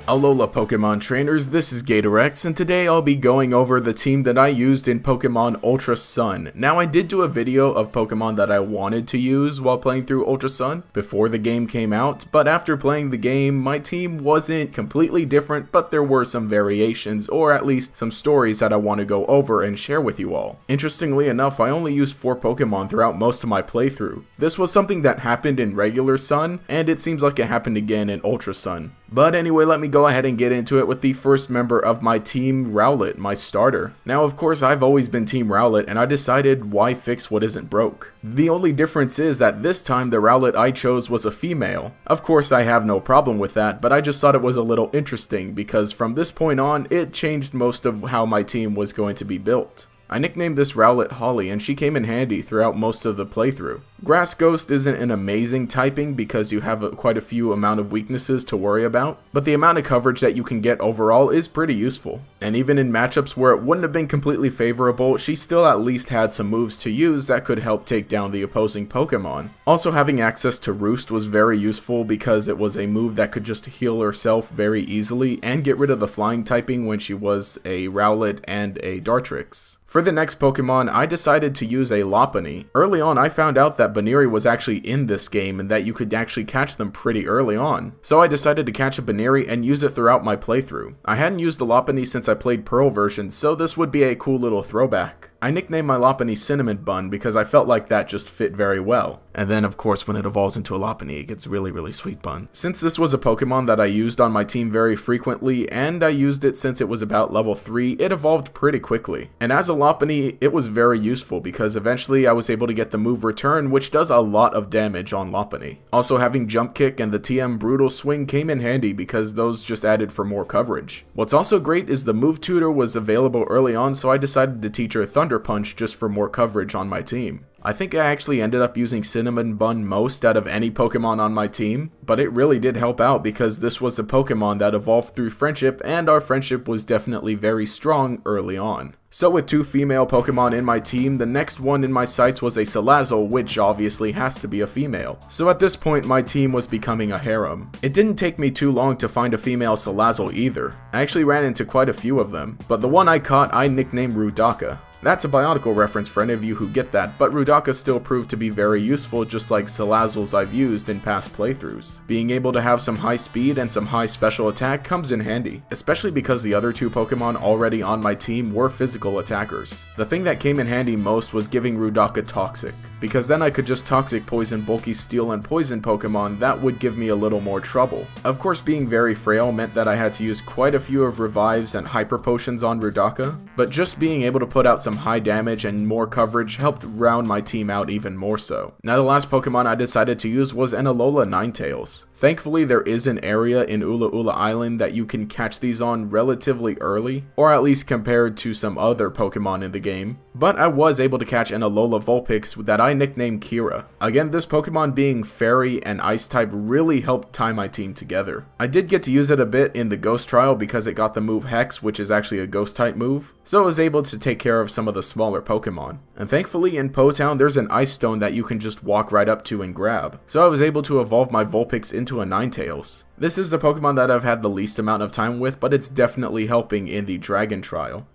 Alola Pokemon trainers, this is GatorX, and today I'll be going over the team that I used in Pokemon Ultra Sun. Now I did do a video of Pokemon that I wanted to use while playing through Ultra Sun before the game came out, but after playing the game, my team wasn't completely different, but there were some variations, or at least some stories that I want to go over and share with you all. Interestingly enough, I only used 4 Pokemon throughout most of my playthrough. This was something that happened in regular Sun, and it seems like it happened again in Ultra Sun. But anyway, let me go ahead and get into it with the first member of my team, Rowlet, my starter. Now, of course, I've always been Team Rowlet, and I decided why fix what isn't broke. The only difference is that this time the Rowlet I chose was a female. Of course, I have no problem with that, but I just thought it was a little interesting because from this point on, it changed most of how my team was going to be built. I nicknamed this Rowlet Holly, and she came in handy throughout most of the playthrough. Grass Ghost isn't an amazing typing because you have quite a few amount of weaknesses to worry about, but the amount of coverage that you can get overall is pretty useful. And even in matchups where it wouldn't have been completely favorable, she still at least had some moves to use that could help take down the opposing Pokemon. Also, having access to Roost was very useful because it was a move that could just heal herself very easily and get rid of the flying typing when she was a Rowlet and a Dartrix. For the next Pokemon, I decided to use a Lopunny. Early on, I found out that Baneri was actually in this game and that you could actually catch them pretty early on. So I decided to catch a Baneri and use it throughout my playthrough. I hadn't used the Lopunny since I played Pearl version, so this would be a cool little throwback. I nicknamed my Lopunny Cinnamon Bun because I felt like that just fit very well. And then of course when it evolves into a Lopunny, it gets really sweet bun. Since this was a Pokemon that I used on my team very frequently, and I used it since it was about level 3, it evolved pretty quickly. And as a Lopunny, it was very useful because eventually I was able to get the move Return, which does a lot of damage on Lopunny. Also, having Jump Kick and the TM Brutal Swing came in handy because those just added for more coverage. What's also great is the move tutor was available early on, so I decided to teach her Thunder Punch just for more coverage on my team. I think I actually ended up using Cinnamon Bun most out of any Pokemon on my team, but it really did help out because this was a Pokemon that evolved through friendship, and our friendship was definitely very strong early on. So with 2 female Pokemon in my team, the next one in my sights was a Salazzle, which obviously has to be a female. So at this point, my team was becoming a harem. It didn't take me too long to find a female Salazzle either. I actually ran into quite a few of them, but the one I caught I nicknamed Rudaka. That's a Bionicle reference for any of you who get that, but Rudaka still proved to be very useful just like Salazzles I've used in past playthroughs. Being able to have some high speed and some high special attack comes in handy, especially because the other 2 Pokemon already on my team were physical attackers. The thing that came in handy most was giving Rudaka Toxic, because then I could just Toxic Poison bulky Steel and Poison Pokemon that would give me a little more trouble. Of course, being very frail meant that I had to use quite a few of Revives and Hyper Potions on Rudaka, but just being able to put out some high damage and more coverage helped round my team out even more so. Now the last Pokemon I decided to use was an Alola Ninetales. Thankfully there is an area in Ula'ula Island that you can catch these on relatively early, or at least compared to some other Pokemon in the game. But I was able to catch an Alola Vulpix that I nicknamed Kira. Again, this Pokemon being Fairy and Ice type really helped tie my team together. I did get to use it a bit in the Ghost Trial because it got the move Hex, which is actually a Ghost type move, so I was able to take care of some of the smaller Pokemon. And thankfully in Po Town there's an Ice Stone that you can just walk right up to and grab, so I was able to evolve my Vulpix into a Ninetales. This is the Pokemon that I've had the least amount of time with, but it's definitely helping in the Dragon Trial.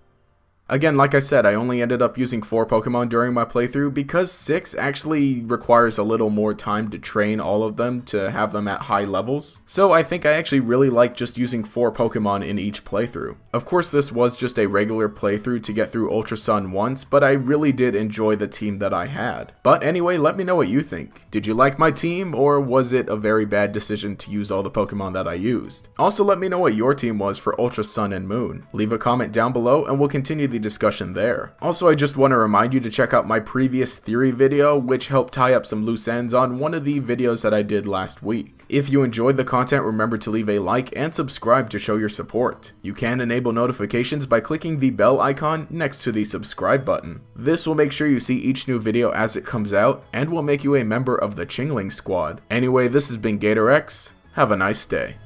Again, like I said, I only ended up using 4 Pokemon during my playthrough because 6 actually requires a little more time to train all of them to have them at high levels. So I think I actually really like just using 4 Pokemon in each playthrough. Of course, this was just a regular playthrough to get through Ultra Sun once, but I really did enjoy the team that I had. But anyway, let me know what you think. Did you like my team, or was it a very bad decision to use all the Pokemon that I used? Also, let me know what your team was for Ultra Sun and Moon. Leave a comment down below and we'll continue the discussion there. Also, I just want to remind you to check out my previous theory video, which helped tie up some loose ends on one of the videos that I did last week. If you enjoyed the content, remember to leave a like and subscribe to show your support. You can enable notifications by clicking the bell icon next to the subscribe button. This will make sure you see each new video as it comes out, and will make you a member of the Chingling Squad. Anyway, this has been GatorX. Have a nice day.